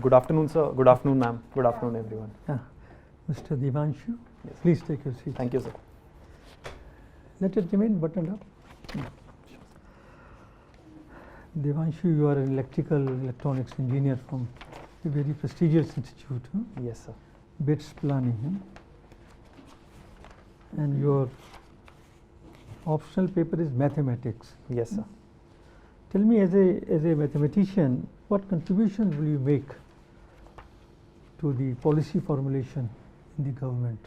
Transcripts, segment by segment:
Good afternoon, sir. Good afternoon, ma'am. Good afternoon, everyone. Mr. Devanshu, Yes. please take your seat. Thank you, sir. Let it remain buttoned up. Devanshu, you are an electrical electronics engineer from a very prestigious institute, Yes, sir. BITS Planning. And your optional paper is mathematics. Yes, sir. Tell me, as a mathematician, what contribution will you make to the policy formulation in the government?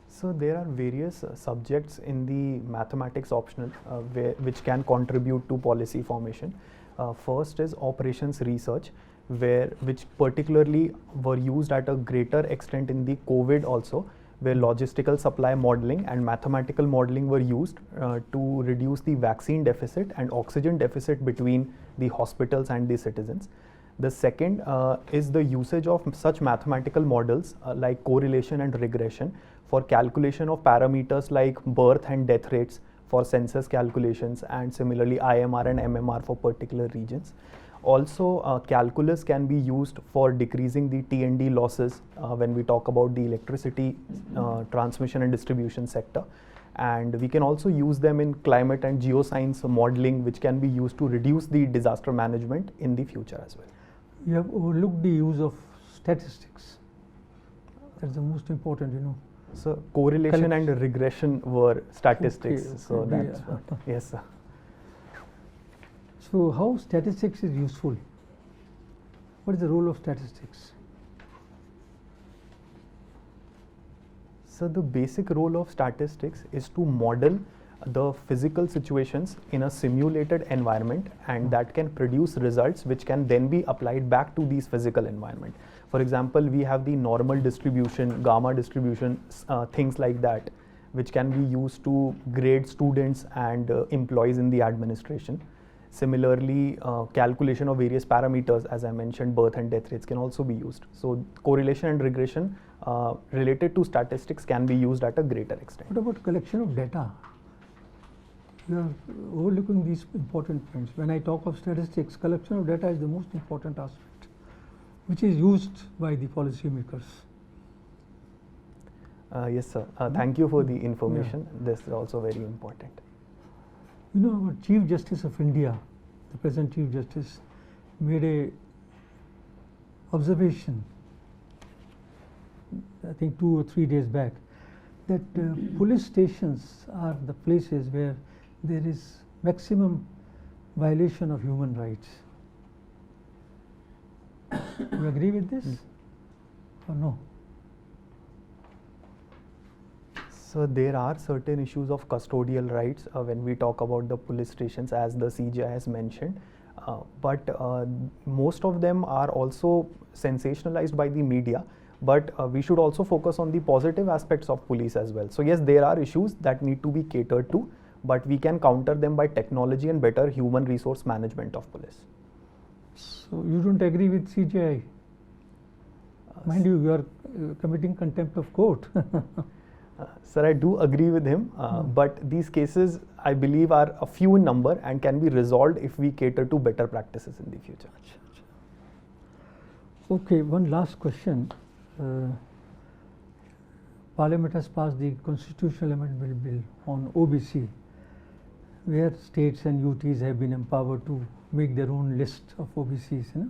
So there are various subjects in the mathematics optional which can contribute to policy formation. First is operations research, which particularly were used at a greater extent in the COVID also, where logistical supply modeling and mathematical modeling were used to reduce the vaccine deficit and oxygen deficit between the hospitals and the citizens. The second is the usage of such mathematical models like correlation and regression for calculation of parameters like birth and death rates for census calculations, and similarly IMR and MMR for particular regions. Also, calculus can be used for decreasing the T&D losses when we talk about the electricity transmission and distribution sector. And we can also use them in climate and geoscience modeling, which can be used to reduce the disaster management in the future as well. You have overlooked the use of statistics. That's the most important, So correlation and regression were statistics. Okay, So okay, that's what, yes, sir. So how statistics is useful? What is the role of statistics? So the basic role of statistics is to model the physical situations in a simulated environment, and that can produce results which can then be applied back to these physical environment. For example, we have the normal distribution, gamma distribution, things like that, which can be used to grade students and employees in the administration. Similarly, calculation of various parameters, as I mentioned, birth and death rates can also be used. So correlation and regression related to statistics can be used at a greater extent. What about collection of data? You are overlooking these important points. When I talk of statistics, collection of data is the most important aspect, which is used by the policymakers. Yes, sir. Thank you for the information. This is also very important. Our Chief Justice of India, the present Chief Justice, made a observation, I think 2 or 3 days back, that police stations are the places where there is maximum violation of human rights. You agree with this or no? So there are certain issues of custodial rights when we talk about the police stations, as the CJI has mentioned, but most of them are also sensationalized by the media. But we should also focus on the positive aspects of police as well. So yes, there are issues that need to be catered to, but we can counter them by technology and better human resource management of police. So you don't agree with CJI? Mind you, you are committing contempt of court. Sir, I do agree with him, but these cases, I believe, are a few in number and can be resolved if we cater to better practices in the future. Okay, one last question. Parliament has passed the Constitutional Amendment Bill on OBC, where states and UTs have been empowered to make their own list of OBCs.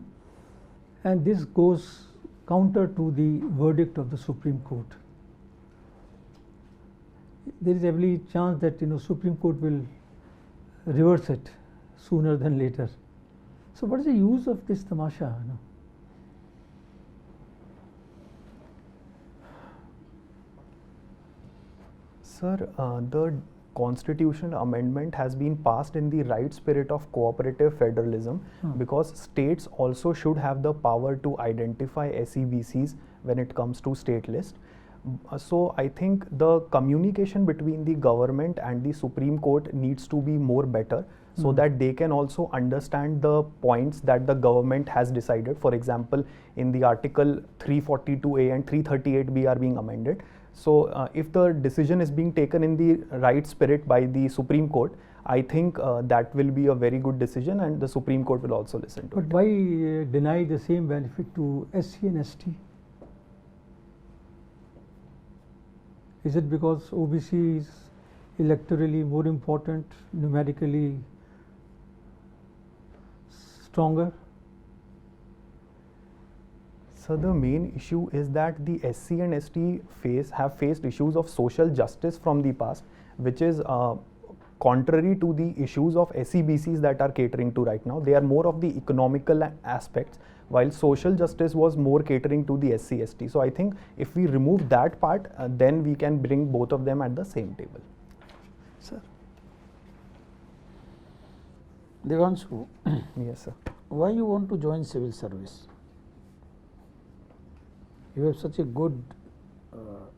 And this goes counter to the verdict of the Supreme Court. There is every chance that Supreme Court will reverse it sooner than later. So what is the use of this tamasha? Sir, the constitutional amendment has been passed in the right spirit of cooperative federalism, because states also should have the power to identify SEBCs when it comes to state list. So I think the communication between the government and the Supreme Court needs to be more better, so that they can also understand the points that the government has decided. For example, in the Article 342A and 338B are being amended. So if the decision is being taken in the right spirit by the Supreme Court, I think that will be a very good decision, and the Supreme Court will also listen to But it. why deny the same benefit to SC and ST? Is it because OBC is electorally more important, numerically stronger? So the main issue is that the SC and ST have faced issues of social justice from the past, which is contrary to the issues of SEBCs that are catering to right now. They are more of the economical aspects, while social justice was more catering to the SC ST. So I think if we remove that part, then we can bring both of them at the same table. Sir. Devanshu, Yes, sir. why you want to join civil service? You have such a good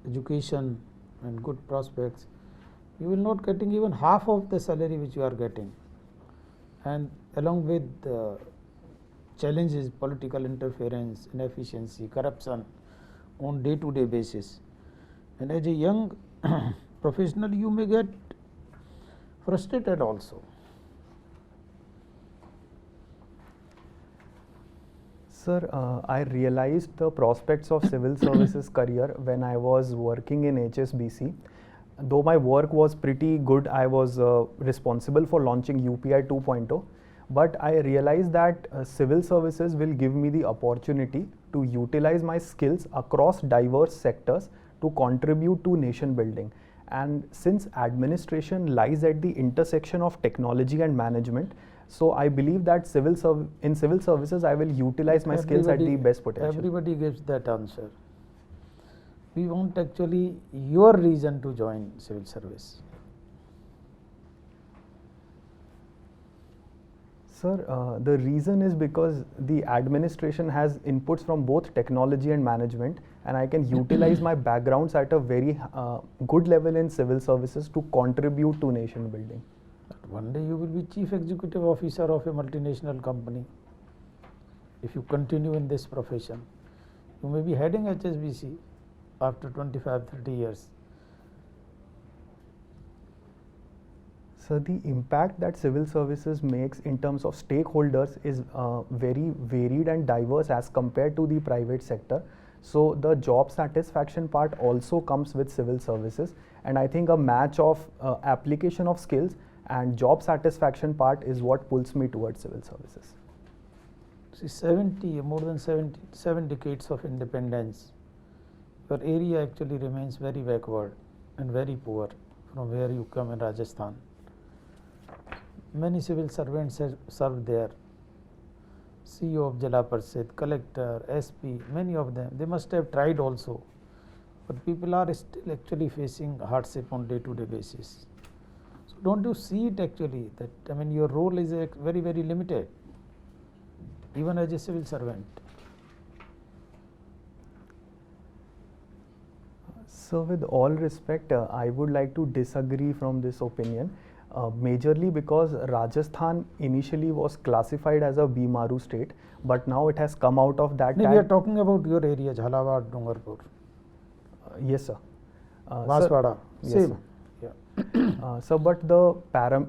education and good prospects. You will not getting even half of the salary which you are getting, and along with challenges, political interference, inefficiency, corruption on day-to-day basis. And as a young professional, you may get frustrated also. Sir, I realized the prospects of civil services career when I was working in HSBC. Though my work was pretty good, I was responsible for launching UPI 2.0. But I realized that civil services will give me the opportunity to utilize my skills across diverse sectors to contribute to nation building. And since administration lies at the intersection of technology and management, so I believe that in civil services I will utilize my skills at the best potential. Everybody gives that answer. We want actually your reason to join civil service. Sir, the reason is because the administration has inputs from both technology and management, and I can utilize my backgrounds at a very good level in civil services to contribute to nation building. But one day you will be chief executive officer of a multinational company. If you continue in this profession, you may be heading HSBC after 25-30 years. So the impact that civil services makes in terms of stakeholders is very varied and diverse as compared to the private sector. So the job satisfaction part also comes with civil services, and I think a match of application of skills and job satisfaction part is what pulls me towards civil services. See, more than 7 decades of independence, your area actually remains very backward and very poor from where you come in Rajasthan. Many civil servants have served there. CEO of Jala Parishad, collector, SP, many of them. They must have tried also, but people are still actually facing hardship on day-to-day basis. So don't you see it actually that your role is very limited, even as a civil servant. So with all respect, I would like to disagree from this opinion. Majorly because Rajasthan initially was classified as a Bimaru state, but now it has come out of that No, tag. we are talking about your area, Jhalawad, Dungarpur, Yes, sir. Banswara, yes, same. sir. Yeah. So, but the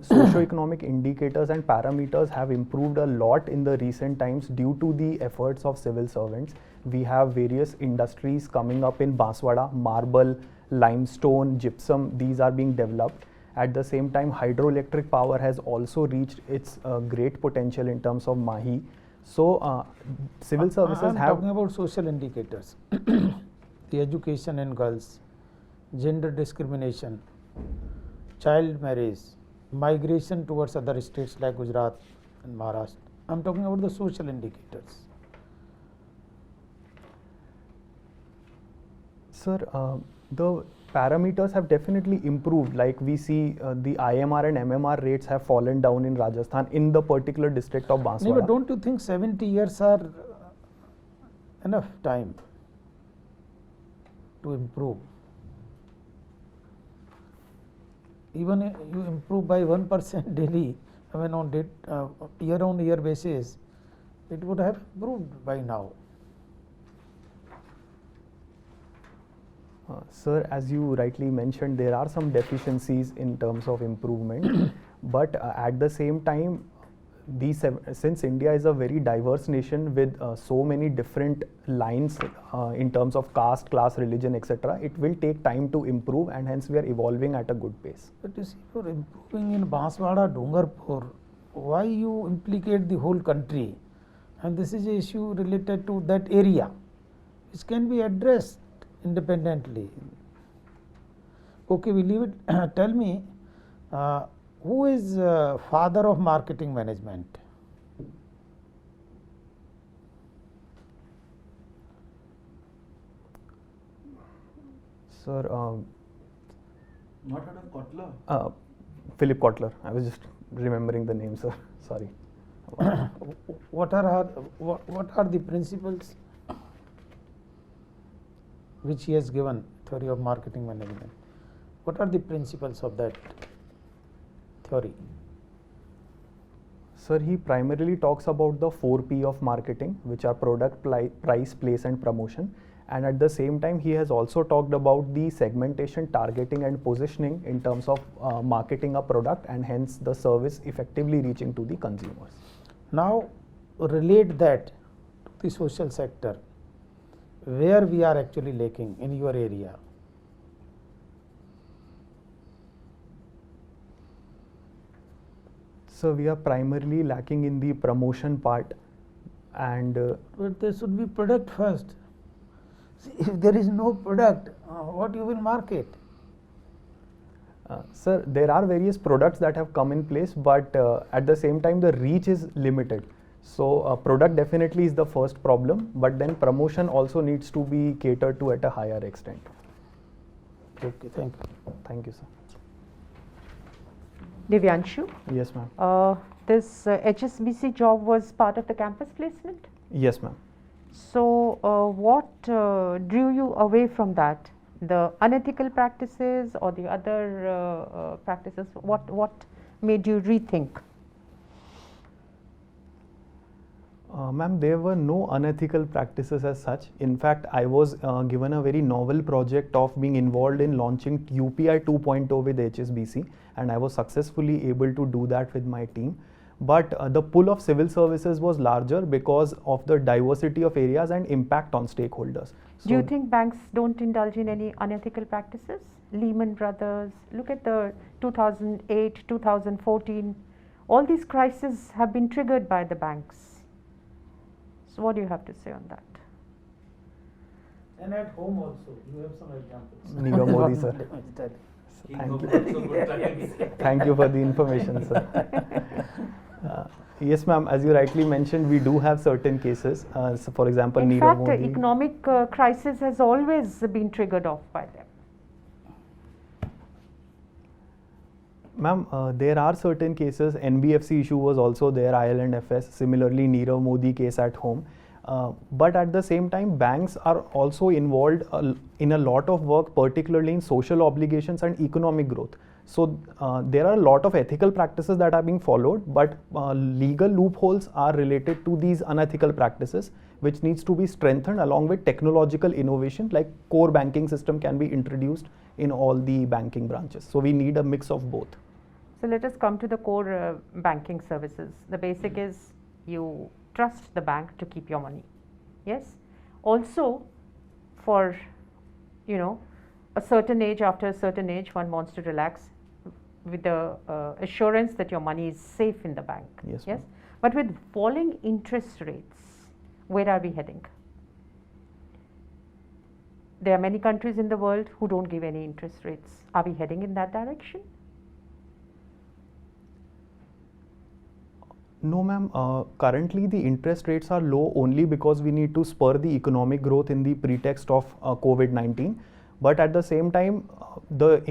socio-economic indicators and parameters have improved a lot in the recent times due to the efforts of civil servants. We have various industries coming up in Banswara, marble, limestone, gypsum, these are being developed. At the same time, hydroelectric power has also reached its great potential in terms of Mahi. So, civil services I am have... talking about social indicators, the education in girls, gender discrimination, child marriage, migration towards other states like Gujarat and Maharashtra. I am talking about the social indicators. Sir, the parameters have definitely improved. Like we see the IMR and MMR rates have fallen down in Rajasthan in the particular district of No, Banswara. but don't you think 70 years are enough time to improve? Even if you improve by 1% daily, on year-on-year basis, it would have improved by now. Sir, as you rightly mentioned, there are some deficiencies in terms of improvement, but at the same time, since India is a very diverse nation with so many different lines in terms of caste, class, religion, etc., it will take time to improve, and hence we are evolving at a good pace. But you see, for improving in Banswara, Dungarpur, why you implicate the whole country? And this is an issue related to that area, which can be addressed independently. Okay, we leave it. Tell me, who is father of marketing management? Sir, Not heard of Kotler? Philip Kotler. I was just remembering the name, sir. Sorry. What are the principles which he has given, theory of marketing management? What are the principles of that theory? Sir, he primarily talks about the 4P of marketing, which are product, price, place, and promotion. And at the same time, he has also talked about the segmentation, targeting, and positioning in terms of marketing a product and hence the service effectively reaching to the consumers. Now, relate that to the social sector, where we are actually lacking in your area. So we are primarily lacking in the promotion part, and But there should be product first. See, if there is no product, what you will market? sir, there are various products that have come in place, but at the same time the reach is limited. So product definitely is the first problem, but then promotion also needs to be catered to at a higher extent. Okay, thank you. Thank you, sir. Divyanshu, Yes, ma'am. this HSBC job was part of the campus placement. Yes, ma'am. So, what drew you away from that? The unethical practices or the other practices? What made you rethink? Ma'am, there were no unethical practices as such. In fact, I was given a very novel project of being involved in launching UPI 2.0 with HSBC, and I was successfully able to do that with my team. But the pool of civil services was larger because of the diversity of areas and impact on stakeholders. Do you think banks don't indulge in any unethical practices? Lehman Brothers, look at the 2008, 2014, all these crises have been triggered by the banks. So what do you have to say on that? And at home also, you have some examples. Nirav Modi, sir. Thank you. Thank you for the information, sir. Yes, ma'am. As you rightly mentioned, we do have certain cases. So for example, In Nirav fact, Modi. economic crisis has always been triggered off by them. Ma'am, there are certain cases. NBFC issue was also there, IL&FS. Similarly, Nirav Modi case at home. But at the same time, banks are also involved in a lot of work, particularly in social obligations and economic growth. So there are a lot of ethical practices that are being followed, but legal loopholes are related to these unethical practices, which needs to be strengthened along with technological innovation, like core banking system can be introduced in all the banking branches. So we need a mix of both. So let us come to the core banking services. The basic is you trust the bank to keep your money. Yes. Also, for a certain age, after a certain age, one wants to relax with the assurance that your money is safe in the bank. Yes. Yes. But with falling interest rates, where are we heading? There are many countries in the world who don't give any interest rates. Are we heading in that direction? No, ma'am. Currently, the interest rates are low only because we need to spur the economic growth in the pretext of COVID-19. But at the same time, the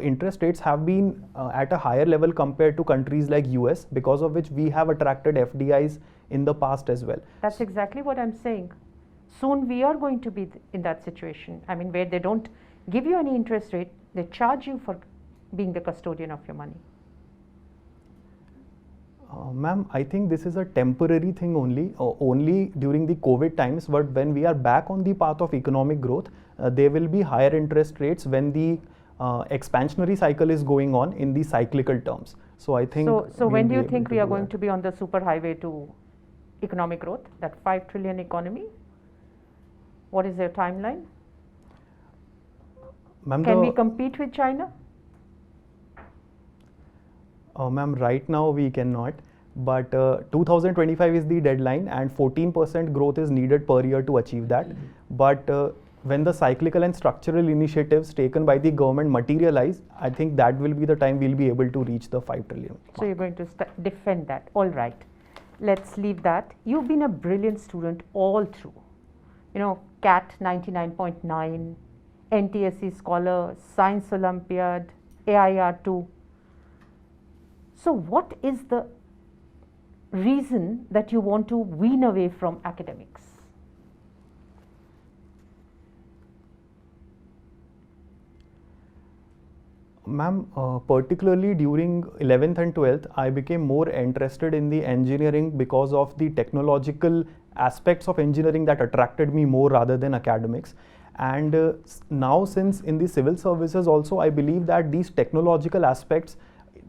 interest rates have been at a higher level compared to countries like US, because of which we have attracted FDIs in the past as well. That's exactly what I'm saying. Soon we are going to be in that situation. I mean, where they don't give you any interest rate, they charge you for being the custodian of your money. Ma'am, I think this is a temporary thing only during the COVID times, but when we are back on the path of economic growth, there will be higher interest rates when the expansionary cycle is going on in the cyclical terms. So I think. So when do you we'll be think able we to are do going that. to be on the super highway to economic growth, that 5 trillion economy? What is their timeline? Ma'am, Can we compete with China? Ma'am, right now we cannot, but 2025 is the deadline and 14% growth is needed per year to achieve that. But when the cyclical and structural initiatives taken by the government materialize, I think that will be the time we'll be able to reach the 5 trillion. So you're going to defend that. All right. Let's leave that. You've been a brilliant student all through. You know, CAT 99.9, NTSE Scholar, Science Olympiad, AIR 2. So what is the reason that you want to wean away from academics? Ma'am, particularly during 11th and 12th, I became more interested in the engineering because of the technological aspects of engineering that attracted me more rather than academics. And now, since in the civil services also, I believe that these technological aspects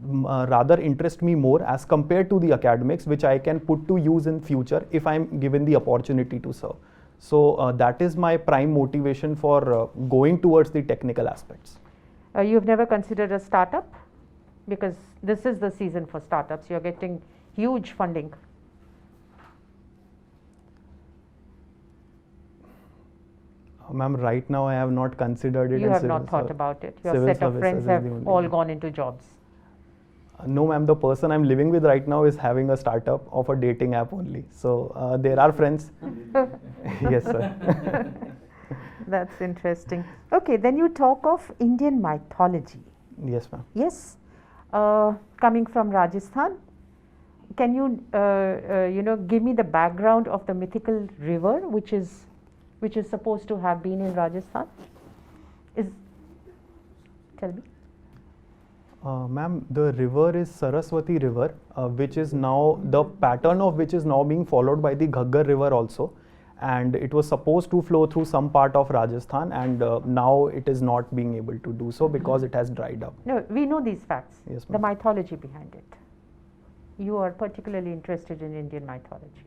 rather interest me more as compared to the academics, which I can put to use in future if I'm given the opportunity to serve. So that is my prime motivation for going towards the technical aspects. You've never considered a startup? Because this is the season for startups. You're getting huge funding. Ma'am, right now I have not considered it. You have not thought about it. Your civil set of friends services is have the only all one. gone into jobs. No, ma'am, the person I'm living with right now is having a startup of a dating app only. So there are friends. Yes, sir. That's interesting. Okay, then you talk of Indian mythology. Yes, ma'am. Yes, coming from Rajasthan, can you give me the background of the mythical river which is supposed to have been in Rajasthan? Tell me. Ma'am, the river is Saraswati River, which is now, the pattern of which is now being followed by the Ghaggar River also. And it was supposed to flow through some part of Rajasthan, and now it is not being able to do so because it has dried up. No, we know these facts. Yes, the ma'am. mythology behind it. You are particularly interested in Indian mythology.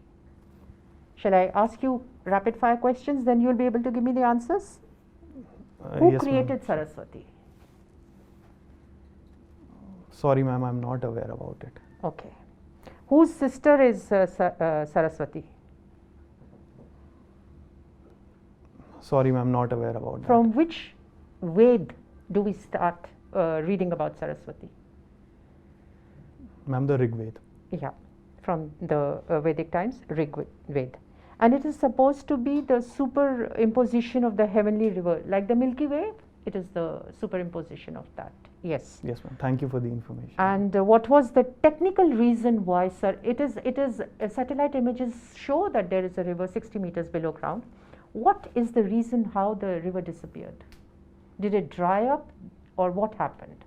Shall I ask you rapid fire questions, then you'll be able to give me the answers? Who Yes, ma'am. created Saraswati? Sorry, ma'am, I'm not aware about it. Okay. Whose sister is Saraswati? Sorry, ma'am, not aware about From which Ved do we start reading about Saraswati? that. Ma'am, the Rig Veda. Yeah, from the Vedic times, Rig Ved. And it is supposed to be the superimposition of the heavenly river, like the Milky Way. It is the superimposition of that. Yes. Yes, ma'am. Thank you for the information. And what was the technical reason why, sir? It is satellite images show that there is a river 60 meters below ground. What is the reason how the river disappeared? Did it dry up, or what happened?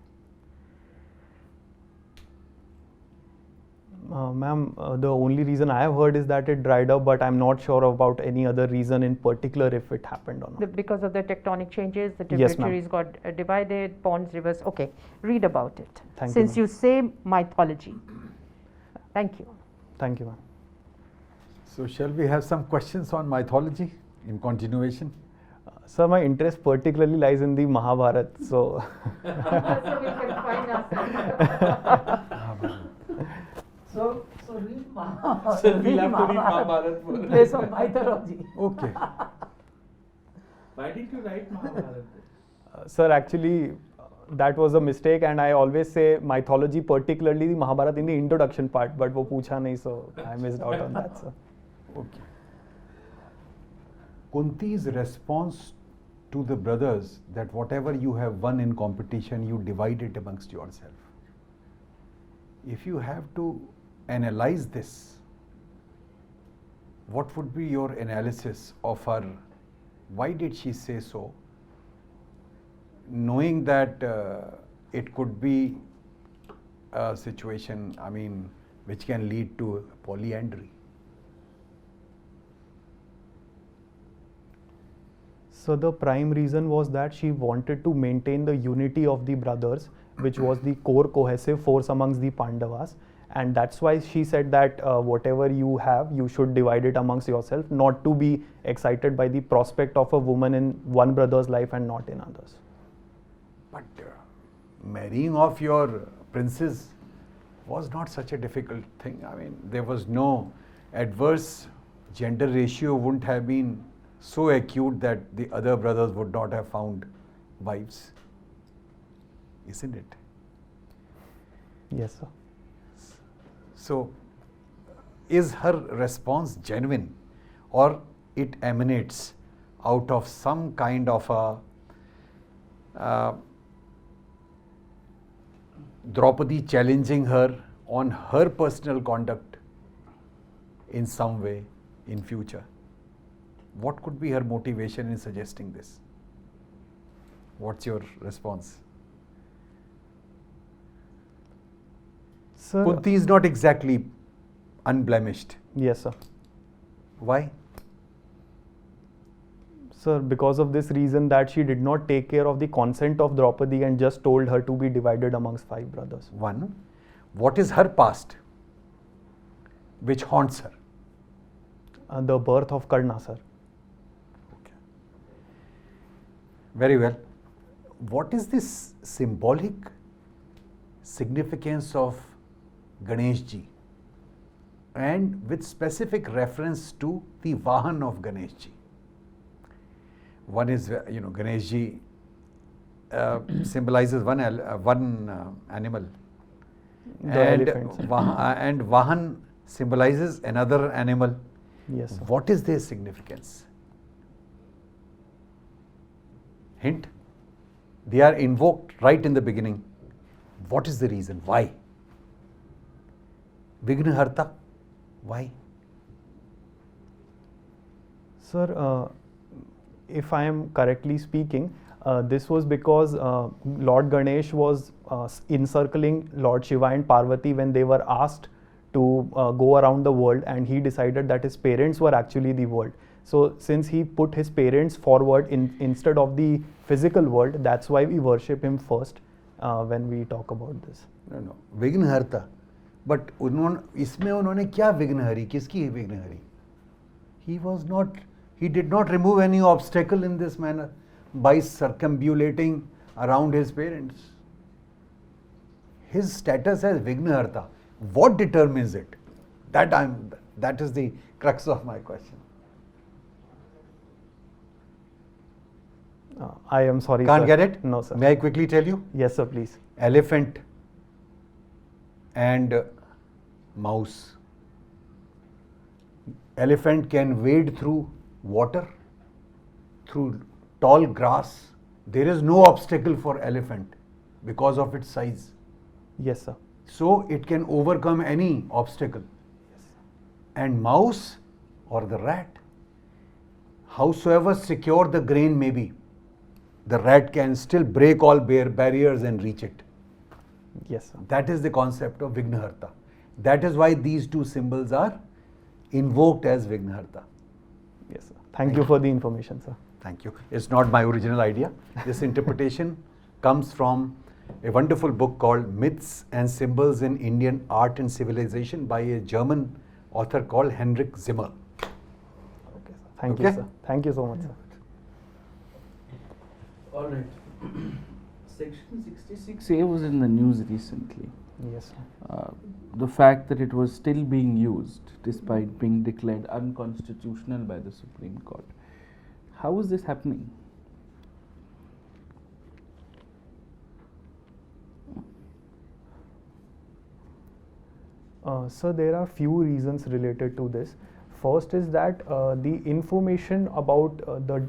Ma'am, the only reason I have heard is that it dried up, but I'm not sure about any other reason in particular if it happened or not. Because of the tectonic changes, the Yes, ma'am. tributaries got divided, ponds, rivers. Okay, read about it. Thank you, Since ma'am. you say mythology. Thank you. Thank you, ma'am. So shall we have some questions on mythology in continuation? Sir, my interest particularly lies in the Mahabharata, so. So read Mahabharata. So we'll have to read Mahabharata for in place of mythology. Okay. Why didn't you write Mahabharata? Sir, actually, that was a mistake, and I always say mythology, particularly the Mahabharata, in the introduction part, but wo pucha nahi, so I missed out on that, sir. Okay. Kunti's response to the brothers that whatever you have won in competition, you divide it amongst yourself. If you have to analyze this, what would be your analysis of her? Why did she say so? Knowing that it could be a situation, I mean, which can lead to polyandry. So the prime reason was that she wanted to maintain the unity of the brothers, which was the core cohesive force amongst the Pandavas, and that's why she said that whatever you have, you should divide it amongst yourself, not to be excited by the prospect of a woman in one brother's life and not in others. But marrying off your princes was not such a difficult thing. I mean, there was no adverse gender ratio, wouldn't have been so acute that the other brothers would not have found wives, isn't it? Yes, sir. So, is her response genuine, or it emanates out of some kind of a Draupadi challenging her on her personal conduct in some way in future? What could be her motivation in suggesting this? What's your response? Sir, Kunti is not exactly unblemished. yes, sir. Why? Sir, because of this reason that she did not take care of the consent of Draupadi and just told her to be divided amongst 5 brothers. One, what is her past which haunts her? The birth of Karna, sir. Okay. Very well. What is this symbolic significance of Ganesh ji, and with specific reference to the Vahan of Ganesh ji? One is, Ganesh ji symbolizes one animal, The and elephant, sir. and Vahan symbolizes another animal. Yes, sir. What is their significance? Hint? They are invoked right in the beginning. What is the reason? Why? Vignaharta? Why? Sir, if I am correctly speaking, this was because Lord Ganesh was encircling Lord Shiva and Parvati when they were asked to go around the world, and he decided that his parents were actually the world. So since he put his parents forward instead of the physical world, that's why we worship him first when we talk about this. No. Vignaharta. But इसमें उन्होंने क्या विघ्नहरी? किसकी विघ्नहरी? He did not remove any obstacle in this manner by circumambulating around his parents. His status as Vignaharta, what determines it? That is the crux of my question. I am sorry, Can't sir. get it? No, sir. May I quickly tell you? Yes, sir, please. Elephant and mouse. Elephant can wade through water, through tall grass. There is no obstacle for elephant because of its size. Yes, sir. So it can overcome any obstacle. And mouse or the rat, howsoever secure the grain may be, the rat can still break all barriers and reach it. Yes, sir. That is the concept of Vignaharta. That is why these two symbols are invoked as Vignaharta. Yes, sir. Thank you for the information, sir. Thank you. It's not my original idea. This interpretation comes from a wonderful book called Myths and Symbols in Indian Art and Civilization by a German author called Heinrich Zimmer. Okay, sir. Thank you, Okay. sir. Thank you so much, sir. All right. Section 66A was in the news recently. Yes, sir. The fact that it was still being used despite being declared unconstitutional by the Supreme Court. How is this happening? So there are few reasons related to this. First is that the information about the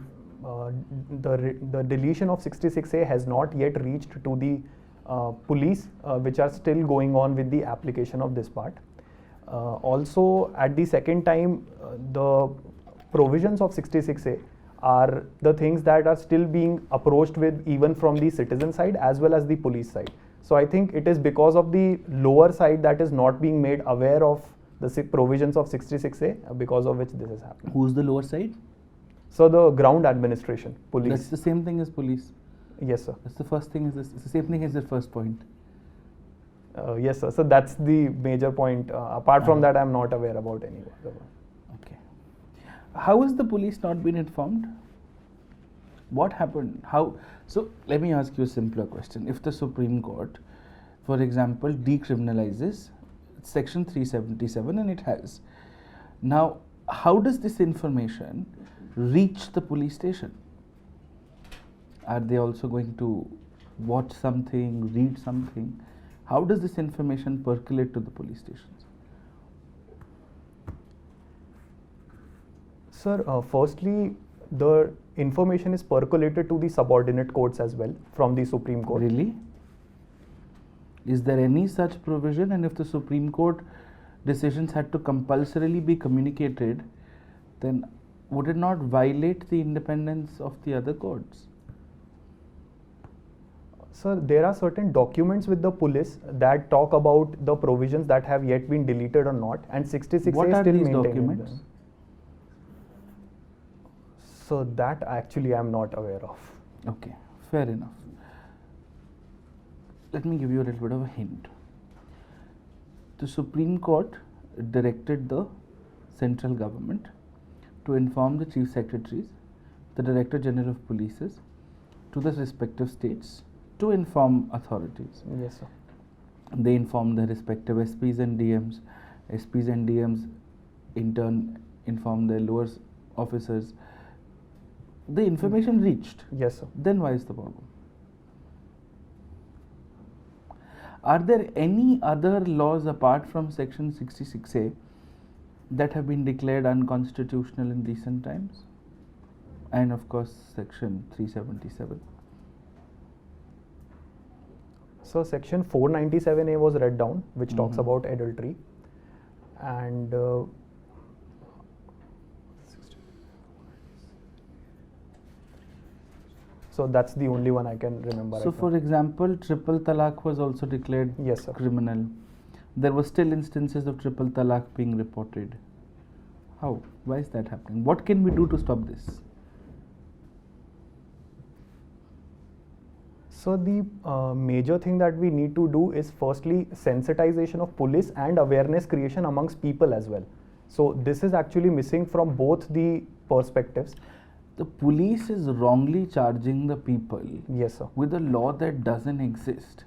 deletion of 66A has not yet reached to the police, which are still going on with the application of this part. Also, at the second time, the provisions of 66A are the things that are still being approached with even from the citizen side as well as the police side. So I think it is because of the lower side that is not being made aware of the provisions of 66A, because of which this is happening. Who's the lower side? So the ground administration, police. That's the same thing as police. Yes, sir. That's the first thing. It's the same thing as the first point. Yes, sir. So that's the major point. Apart from Uh-huh. that, I'm not aware about any other one. Okay. How has the police not been informed? What happened? How? So let me ask you a simpler question. If the Supreme Court, for example, decriminalizes Section 377, and it has, now how does this information reach the police station? Are they also going to watch something, read something? How does this information percolate to the police stations? Sir, firstly, the information is percolated to the subordinate courts as well from the Supreme Court. Really? Is there any such provision? And if the Supreme Court decisions had to compulsorily be communicated, then would it not violate the independence of the other courts? Sir, there are certain documents with the police that talk about the provisions that have yet been deleted or not, and 66A What is are still these maintaining documents? them. So that actually I'm not aware of. Okay, fair enough. Let me give you a little bit of a hint. The Supreme Court directed the central government to inform the chief secretaries, the Director General of Polices, to the respective states to inform authorities. Yes, sir. They inform the respective SPs and DMs. SPs and DMs in turn inform their lower officers. The information reached. Yes, sir. Then why is the problem? Are there any other laws apart from Section 66A that have been declared unconstitutional in recent times? And of course, Section 377. So section 497A was read down, which talks Mhm. about adultery, and so that's the only one I can remember. So, right for now. example, triple talaq was also declared Yes, sir. criminal. There were still instances of triple talaq being reported. How? Why is that happening? What can we do to stop this? So the major thing that we need to do is firstly sensitization of police and awareness creation amongst people as well. So this is actually missing from both the perspectives. The police is wrongly charging the people Yes, sir. with a law that doesn't exist.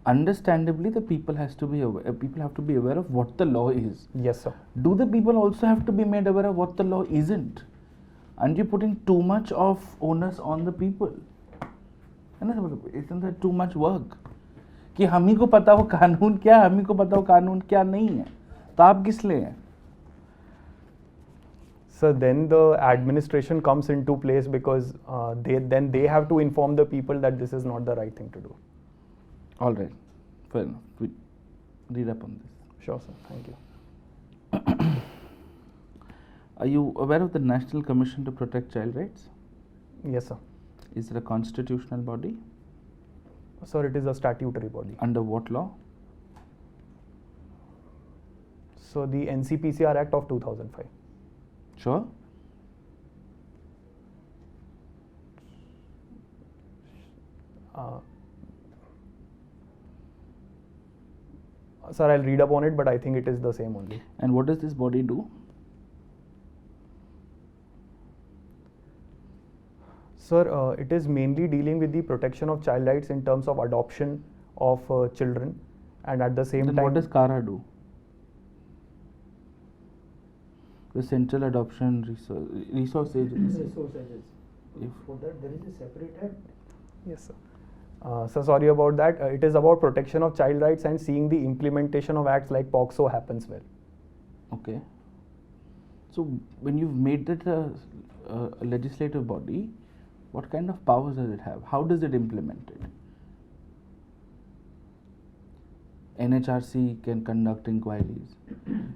Understandably, the people has to be aware. People have to be aware of what the law is. Yes, sir. Do the people also have to be made aware of what the law isn't? And you're putting too much of onus on the people. Isn't that too much work? कि हम ही को पता हो कानून क्या है, हम ही को पता हो कानून क्या नहीं है, तो आप किस लिए हैं? So then the administration comes into place because they have to inform the people that this is not the right thing to do. All right, fair enough. We read up on this. Sure, sir. Thank you. Are you aware of the National Commission to Protect Child Rights? Yes, sir. Is it a constitutional body? Sir, it is a statutory body. Under what law? So the NCPCR Act of 2005. Sure. Sir, I'll read up on it, but I think it is the same only. And what does this body do? Sir, it is mainly dealing with the protection of child rights in terms of adoption of children, and at the same Then time. what does CARA do? The Central Adoption Resource Agency. Resource agency. If- For that there is a separate act. Yes, sir. So sorry about that. It is about protection of child rights and seeing the implementation of acts like POCSO happens well. Okay. So when you've made it a legislative body, what kind of powers does it have? How does it implement it? NHRC can conduct inquiries.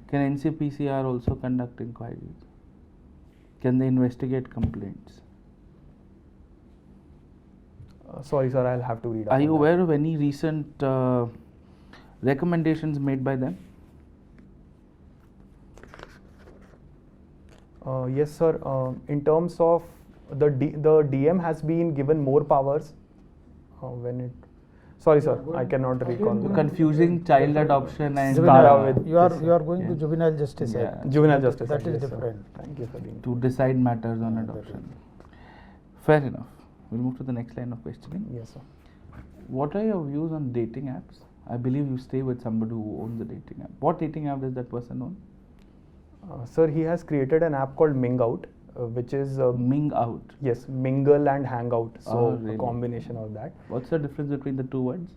Can NCPCR also conduct inquiries? Can they investigate complaints? Sorry, sir, I'll have to read. Are you aware of any recent recommendations made by them? Yes, sir. In terms of the DM has been given more powers when it. Sorry, sir, I cannot recall. Confusing child adoption and Juvenile- with you are this, you are going to yeah. Juvenile Justice Yeah. Act. Juvenile Justice That Act, is yes, sir. different. Thank you for being. to decide matters on adoption. Fair enough. We'll move to the next line of questioning. Yes, sir. What are your views on dating apps? I believe you stay with somebody who owns a dating app. What dating app does that person own? Sir, he has created an app called Mingout, which is Ming Out. yes, mingle and hangout. So Oh, a really? combination of that. What's the difference between the two words?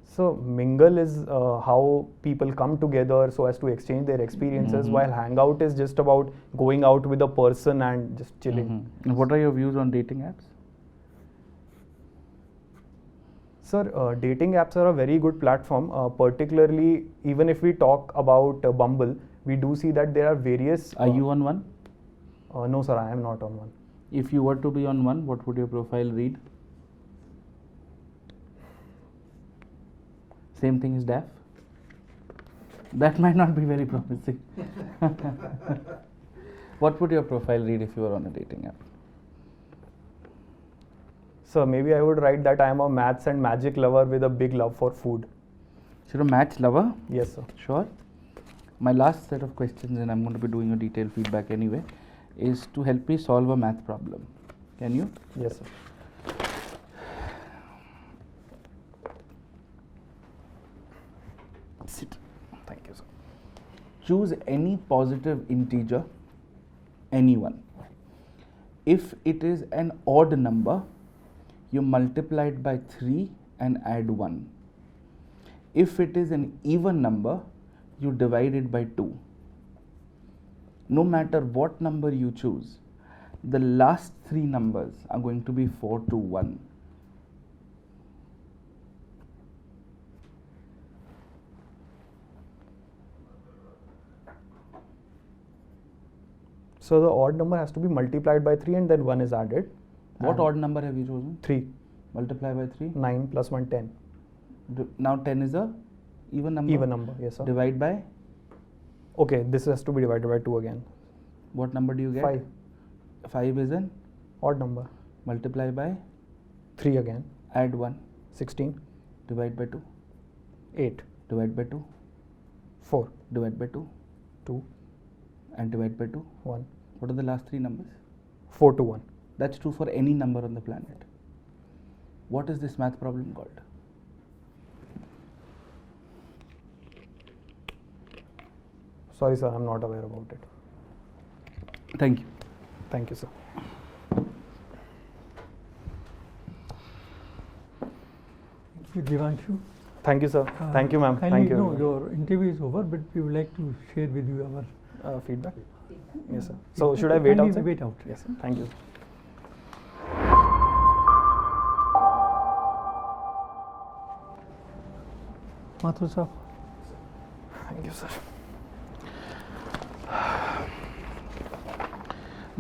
So mingle is how people come together so as to exchange their experiences, Mhm. while hangout is just about going out with a person and just chilling. Mhm. And what are your views on dating apps? Sir, dating apps are a very good platform. Particularly, even if we talk about Bumble, we do see that there are various. Are you on one? No, sir, I am not on one. If you were to be on one, what would your profile read? Same thing as DAF? That might not be very promising. What would your profile read if you were on a dating app? So maybe I would write that I am a maths and magic lover with a big love for food. So you're a maths lover? Yes, sir. Sure. My last set of questions, and I'm going to be doing a detailed feedback anyway, is to help me solve a math problem. Can you? Yes, sir. Sit. Thank you, sir. Choose any positive integer, anyone. If it is an odd number, you multiply it by 3 and add 1. If it is an even number, you divide it by 2. No matter what number you choose, the last 3 numbers are going to be 4 to 1. So the odd number has to be multiplied by 3 and then 1 is added. What And odd number have you chosen? 3. Multiply by 3. 9 plus 1, 10. Now 10 is a even number. Even number, yes, sir. Divide by Okay, this has to be divided by 2 again. what number do you get? 5. 5 is an Odd number. multiply by 3 again. add 1 16. divide by 2 8. divide by 2 4. divide by 2 2. and divide by 2. 1. What are the last 3 numbers? 4 to 1. That's true for any number on the planet. What is this math problem called? Sorry, sir, I'm not aware about it. Thank you. Thank you, sir. Thank you, Devanshu. Thank you, sir. Thank you, ma'am. Kindly, Thank you. no, everyone. your interview is over, but we would like to share with you our Feedback? Yes, sir. So should I wait Kindly outside? wait out. Yes, sir. Thank you. Mathur sir. Thank you, sir.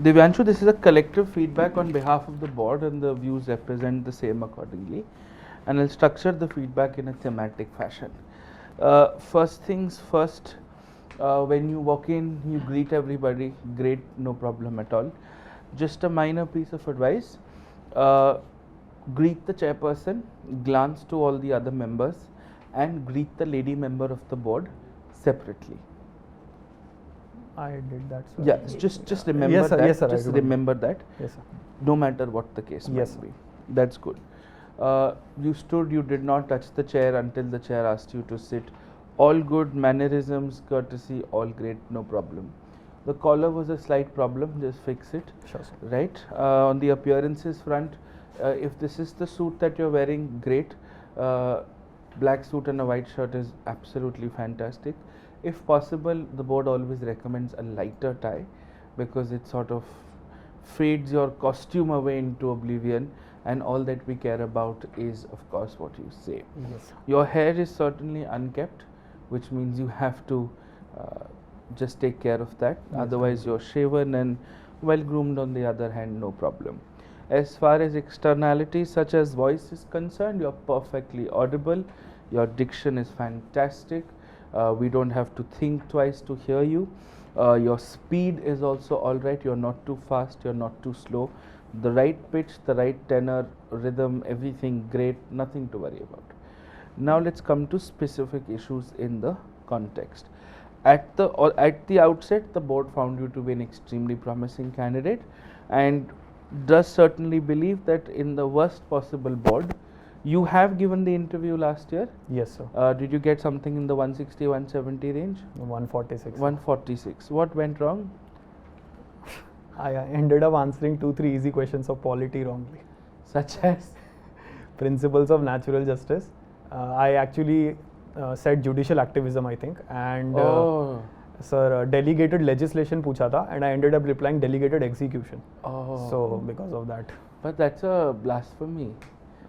Divyanshu, this is a collective feedback on behalf of the board, and the views represent the same accordingly. And I'll structure the feedback in a thematic fashion. First things first, when you walk in, you greet everybody. Great, no problem at all. Just a minor piece of advice. Greet the chairperson, glance to all the other members, and greet the lady member of the board separately. I did that, sir. Yeah, just remember Yes, sir. that. Yes, sir, I Just remember. remember that. Yes, sir. No matter what the case Yes, might sir. be. That's good. You stood, you did not touch the chair until the chair asked you to sit. All good, mannerisms, courtesy, all great, no problem. The collar was a slight problem, just fix it. Sure, sir. Right? On the appearances front, if this is the suit that you're wearing, great. Black suit and a white shirt is absolutely fantastic. If possible, the board always recommends a lighter tie because it sort of fades your costume away into oblivion, and all that we care about is, of course, what you say. Yes. Your hair is certainly unkept, which means you have to just take care of that. Yes, Otherwise, you're shaven and Well groomed on the other hand, no problem. As far as externalities such as voice is concerned, you're perfectly audible, your diction is fantastic, we don't have to think twice to hear you. Your speed is also alright, you're not too fast, you're not too slow. The right pitch, the right tenor, rhythm, everything great, nothing to worry about. Now let's come to specific issues in the context. At the outset, the board found you to be an extremely promising candidate and does certainly believe that in the worst possible board, you have given the interview last year. Yes, sir. Did you get something in the 160, 170 range? 146. 146. What went wrong? I ended up answering 2-3 easy questions of polity wrongly. Such as? Principles of natural justice. I actually said judicial activism, I think, and Oh. sir, delegated legislation पूछा था, and I ended up replying delegated execution. Oh. So because of that. But that's a blasphemy.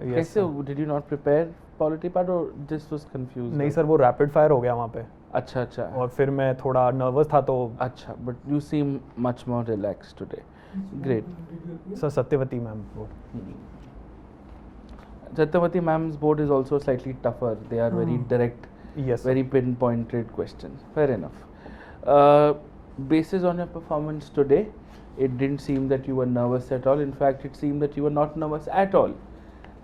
Yes, कैसे sir. did you not prepare polity part or just was confused? नहीं sir, वो rapid fire हो गया वहाँ पे, अच्छा अच्छा और फिर मैं थोड़ा नर्वस था तो अच्छा. But you seem much more relaxed today. Great. Sir Satyavati ma'am वो Satyavati ma'am's board is also slightly tougher. They are very direct, yes, very pinpointed questions. Fair enough. Basis on your performance today, it didn't seem that you were nervous at all. In fact, it seemed that you were not nervous at all.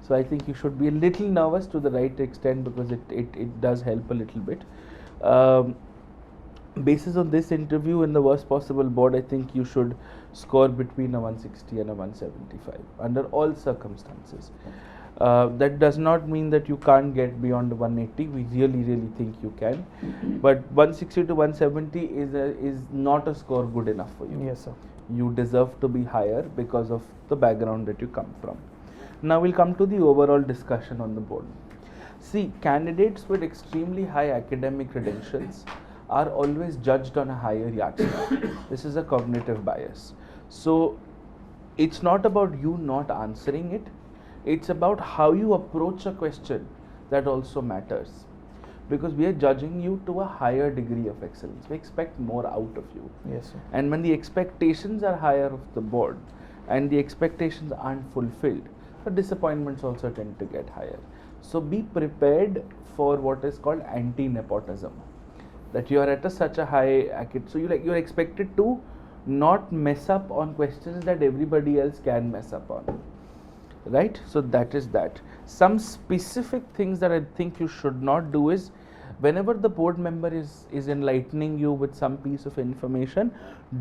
So I think you should be a little nervous to the right extent because it does help a little bit. Basis on this interview in the worst possible board, I think you should score between a 160 and a 175 under all circumstances. That does not mean that you can't get beyond 180. We really think you can. But 160 to 170 is not a score good enough for you. yes sir. You deserve to be higher because of the background that you come from. Now we'll come to the overall discussion on the board. See, candidates with extremely high academic credentials are always judged on a higher yardstick. This is a cognitive bias. So it's not about you not answering it, it's about how you approach a question that also matters. Because we are judging you to a higher degree of excellence. We expect more out of you. Yes sir. And when the expectations are higher of the board and the expectations aren't fulfilled, the disappointments also tend to get higher. So be prepared for what is called anti-nepotism. That you are at such a high so you're expected to not mess up on questions that everybody else can mess up on. Right? So that is that. Some specific things that I think you should not do is whenever the board member is enlightening you with some piece of information,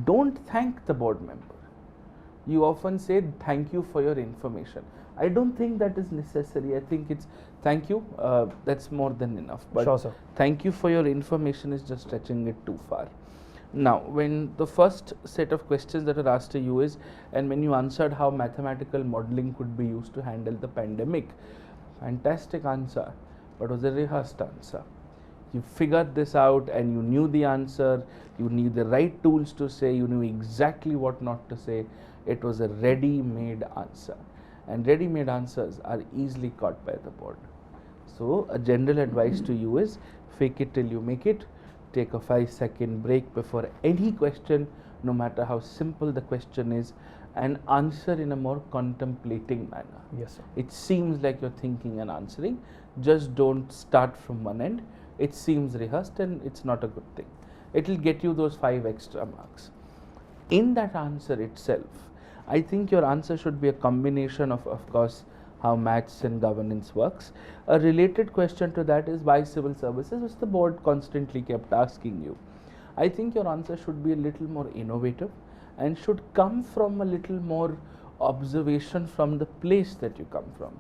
don't thank the board member. You often say thank you for your information. I don't think that is necessary. I think it's thank you, that's more than enough. But Sure, sir. thank you for your information is just stretching it too far. Now, when the first set of questions that are asked to you is, and when you answered how mathematical modeling could be used to handle the pandemic, fantastic answer, but was a rehearsed answer. You figured this out and you knew the answer, you knew the right tools to say, you knew exactly what not to say. It was a ready-made answer. And ready-made answers are easily caught by the board. So, a general advice to you is fake it till you make it. Take a 5-second break before any question, no matter how simple the question is, and answer in a more contemplating manner. Yes sir. It seems like you're thinking and answering. Just don't start from one end. It seems rehearsed and it's not a good thing. It will get you those 5 extra marks. In that answer itself, I think your answer should be a combination of course, how maths and governance works. A related question to that is why civil services, which the board constantly kept asking you. I think your answer should be a little more innovative and should come from a little more observation from the place that you come from.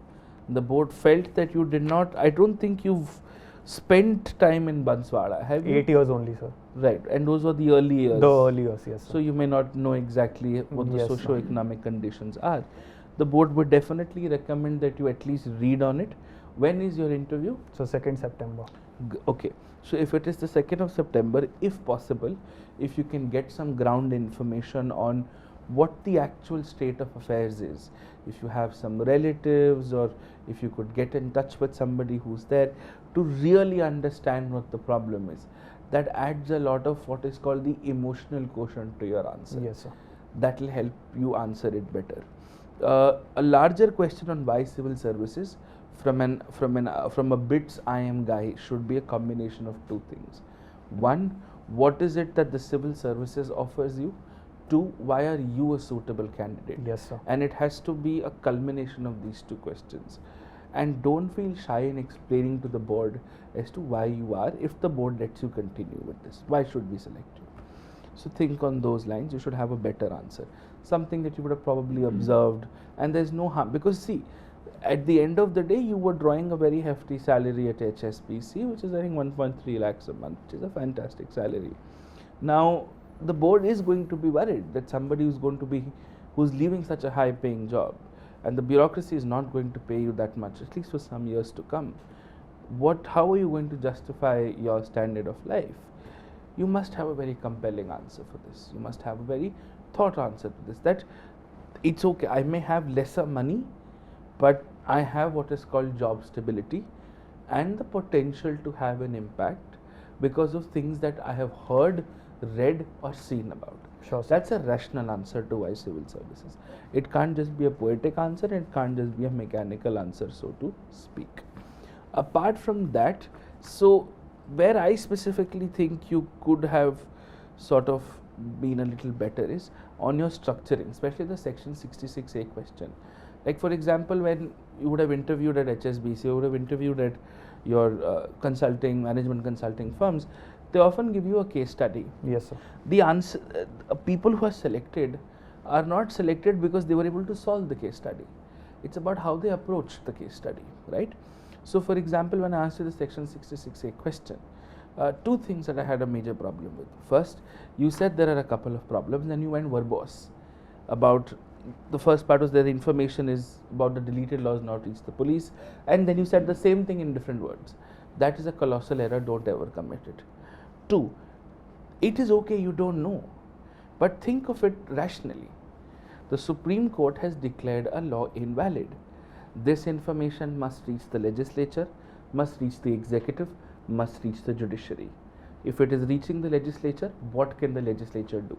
The board felt that you did not, I don't think you've spent time in Banswara, have you? 8 years only, sir. Right, and those were the early years. The early years, yes sir. So you may not know exactly what the Yes, sir. socio-economic conditions are. The board would definitely recommend that you at least read on it. When is your interview? So 2nd September. Okay, so if it is the 2nd of September, if possible, if you can get some ground information on what the actual state of affairs is, if you have some relatives or if you could get in touch with somebody who's there to really understand what the problem is, that adds a lot of what is called the emotional quotient to your answer. Yes sir. that will help you answer it better. A larger question on why civil services from a BITS IM guy should be a combination of two things. One, what is it that the civil services offers you? Two, why are you a suitable candidate? Yes, sir. And it has to be a culmination of these two questions. And don't feel shy in explaining to the board as to why you are, if the board lets you continue with this. Why should we select you? So think on those lines, you should have a better answer. Something that you would have probably observed, and there's no harm, because see, at the end of the day, you were drawing a very hefty salary at HSBC, which is I think 1.3 lakhs a month, which is a fantastic salary. Now, the board is going to be worried that somebody who's leaving such a high paying job, and the bureaucracy is not going to pay you that much, at least for some years to come. How are you going to justify your standard of life? You must have a very compelling answer for this. You must have a very thought answer to this, that it's okay, I may have lesser money, but I have what is called job stability and the potential to have an impact because of things that I have heard, read or seen about. Sure, sir. That's a rational answer to why civil services. It can't just be a poetic answer, it can't just be a mechanical answer, so to speak. Apart from that, so where I specifically think you could have sort of been a little better is on your structuring, especially the section 66A question. Like for example, when you would have interviewed at HSBC, you would have interviewed at your management consulting firms, they often give you a case study. Yes, sir. The answer, people who are selected are not selected because they were able to solve the case study. It's about how they approach the case study, right? So for example, when I asked you the section 66A question, two things that I had a major problem with. First, you said there are a couple of problems and you went verbose about, the first part was that the information is about the deleted laws not reached the police, and then you said the same thing in different words. That is a colossal error, don't ever commit it. Two, it is okay you don't know, but think of it rationally. The Supreme Court has declared a law invalid. This information must reach the legislature, must reach the executive, must reach the judiciary. If it is reaching the legislature, what can the legislature do?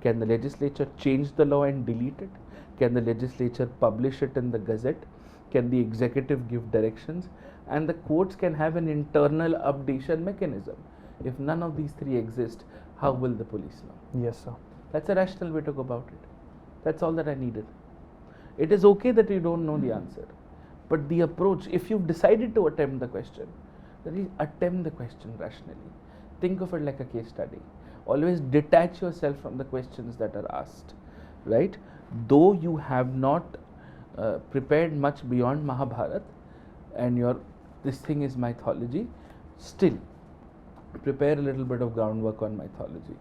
Can the legislature change the law and delete it? Can the legislature publish it in the Gazette? Can the executive give directions? And the courts can have an internal updation mechanism. If none of these three exist, how will the police know? Yes, sir. That's a rational way to go about it. That's all that I needed. It is okay that you don't know the answer, but the approach, if you've decided to attempt the question, then attempt the question rationally. Think of it like a case study. Always detach yourself from the questions that are asked, right? Though you have not prepared much beyond Mahabharat and this thing is mythology, still prepare a little bit of groundwork on mythology.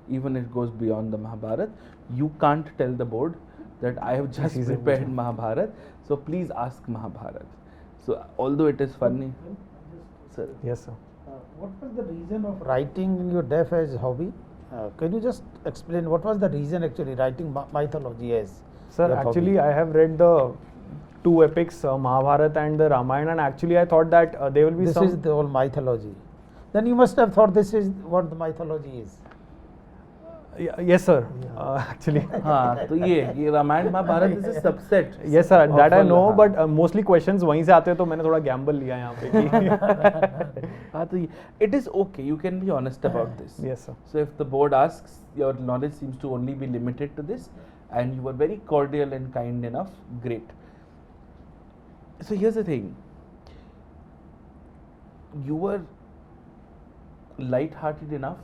Even if it goes beyond the Mahabharat, you can't tell the board that I have just prepared Mahabharat, so please ask Mahabharat. So although it is funny, sir. Yes, sir. What was the reason of writing your deaf as hobby? Can you just explain what was the reason actually writing mythology as? Sir, your actually, hobby? I have read the two epics, Mahabharata and the Ramayana, and actually I thought that there will be This some. is the whole mythology. Then you must have thought this is what the mythology is. Yes, sir. Actually. हाँ, तो ये Ramayan Mahabharat is a subset. Yes, sir. That I of know, हाँ. but mostly questions वहीं से आते हैं, तो मैंने थोड़ा gamble लिया यहाँ पे कि. हाँ, तो it is okay. You can be honest about this. Yes, sir. So if the board asks, your knowledge seems to only be limited to this, and you were very cordial and kind enough, great. So here's the thing. You were light-hearted enough,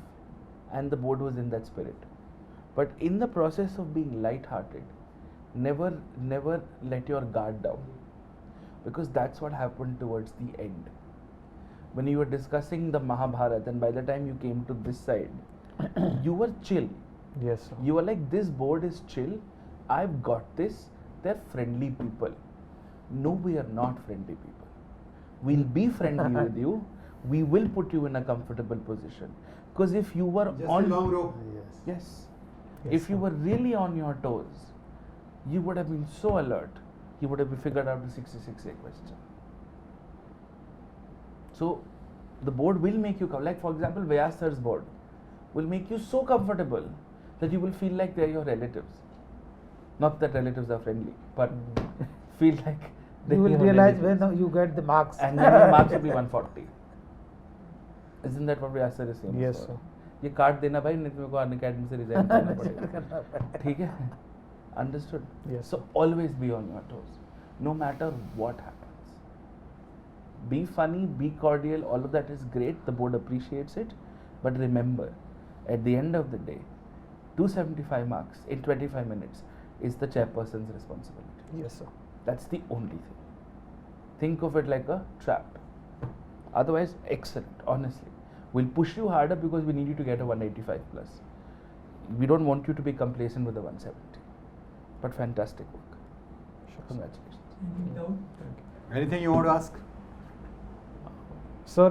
and the board was in that spirit. But in the process of being light-hearted, never let your guard down, because that's what happened towards the end. When you were discussing the Mahabharata, and by the time you came to this side, you were chill. Yes, sir. You were like, this board is chill, I've got this, they're friendly people. No, we are not friendly people. We'll be friendly with you, we will put you in a comfortable position. Because if you were on long rope. yes, Yes, if you sir. were really on your toes, you would have been so alert, you would have figured out the 66A question. So the board will make you like for example Vyas sir's board will make you so comfortable that you will feel like they are your relatives. Not that relatives are friendly, but feel like they You will are realize relatives. when you get the marks. And then your marks will be 140. Isn't that what Vyas sir is saying? Yes, sir. ये card देना भाई नहीं तो मेरे को Unacademy से resign करना पड़ेगा ठीक है understood Yes. So always be on your toes no matter what happens be funny be cordial all of that is great the board appreciates it but remember at the end of the day 275 marks in 25 minutes is the chairperson's responsibility. Yes, sir. That's the only thing. Think of it like a trap. Otherwise, excellent, honestly. We'll push you harder because we need you to get a 185 plus. We don't want you to be complacent with the 170. But fantastic work. Sure, sir. Congratulations. Anything you want to ask? Sir,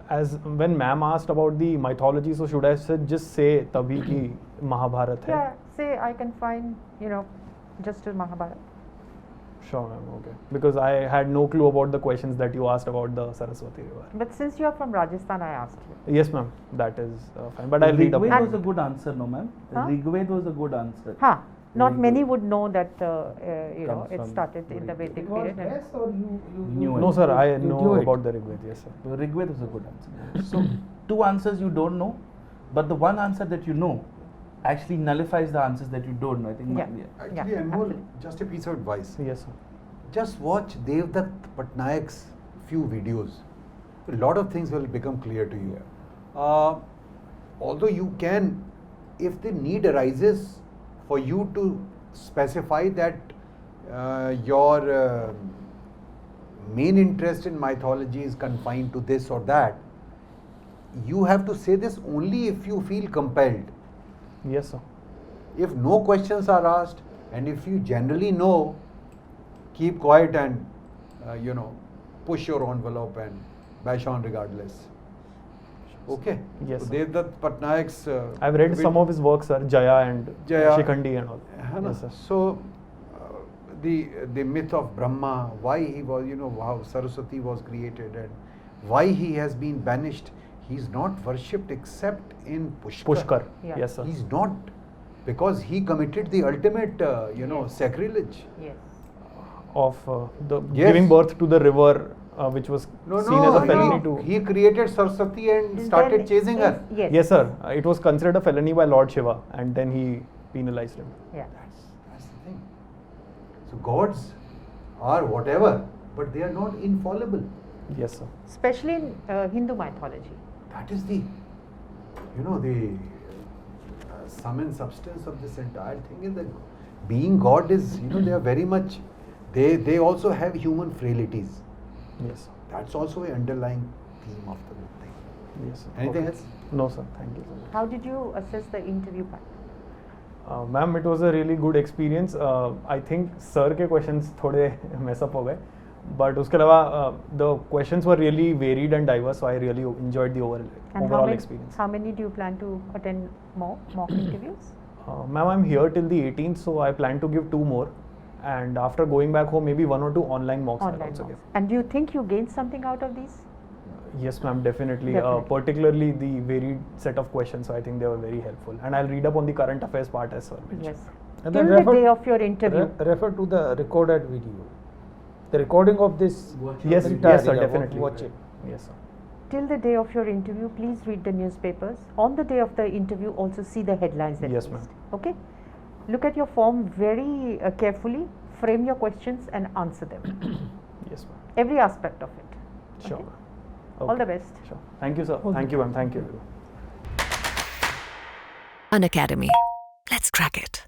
as when ma'am asked about the mythology, so should I just say Tabhi ki Mahabharat hai? Yeah, say I can find, just a Mahabharata. Sure, ma'am. Okay. Because I had no clue about the questions that you asked about the Saraswati River. But since you are from Rajasthan, I asked you. Yes, ma'am. That is fine. But I'll read up. Rigved on was a good answer, no ma'am? Huh? Rigved was a good answer. Huh. Not Very many good. would know that, Comes it from started in the Rigved. Vedic It was period. and- guess or you Knew it. No, sir. I You know knew it. about the Rigved. Yes, sir. So Rigved was a good answer. So, two answers you don't know, but the one answer that you know actually nullifies the answers that you don't know. I think. Yeah. Actually, Yeah, Anmol, absolutely. just a piece of advice. Yes, sir. Just watch Devdutt Patnaik's few videos. A lot of things will become clear to you. Although you can, if the need arises for you to specify that your main interest in mythology is confined to this or that, you have to say this only if you feel compelled. Yes, sir. If no questions are asked and if you generally know, keep quiet and push your envelope and bash on regardless. Okay. Yes, So sir. Devdutt Patnaik's. I've read some of his works, sir. Jaya and Jaya. Shikhandi and all. है ना? Yes, sir. So the myth of Brahma, why he was, how Saraswati was created and why he has been banished. He's not worshipped except in Pushkar. Pushkar. Yeah. Yes, sir. He's not, because he committed the ultimate, Yes. sacrilege. Yes. Of the Yes. giving birth to the river, which was seen as a felony to. he created Saraswati and And started then chasing her. Yes. Yes, sir. It was considered a felony by Lord Shiva, and then he penalized him. Yeah. That's the thing. So gods are whatever, but they are not infallible. Yes, sir. Especially in Hindu mythology. That is the, the sum and substance of this entire thing is that being God is, they are very much, they also have human frailties. Yes, sir. That's also an underlying theme of the whole thing. Yes, sir. Anything Okay. else? No, sir. Thank you so much. How did you assess the interview part? Ma'am, it was a really good experience. I think sir के questions थोड़े mess up हो गए, but उसके अलावा the questions were really varied and diverse, so I really enjoyed the And overall experience. how many do you plan to attend more mock interviews? Ma'am, I'm here till the 18th, so I plan to give 2 more, and after going back home, maybe 1 or 2 online mocks I'll Online also mocks. give. And do you think you gained something out of these? Yes, ma'am, definitely. Definitely. Particularly the varied set of questions, so I think they were very helpful. And I'll read up on the current affairs part as well. Yes. And Till then the refer- day of your interview. Refer to the recorded video. The recording of this. Yes, entire, yes, sir, yeah, definitely. Watch it. Yes, sir. Till the day of your interview, please read the newspapers. On the day of the interview, also see the headlines at Yes, least. ma'am. Okay? Look at your form very carefully, frame your questions and answer them. Yes, ma'am. Every aspect of it. Sure. Okay? ma'am. All Okay. the best. Sure. Thank you, sir. All the Thank you, ma'am. Thank you. An Academy. Let's crack it.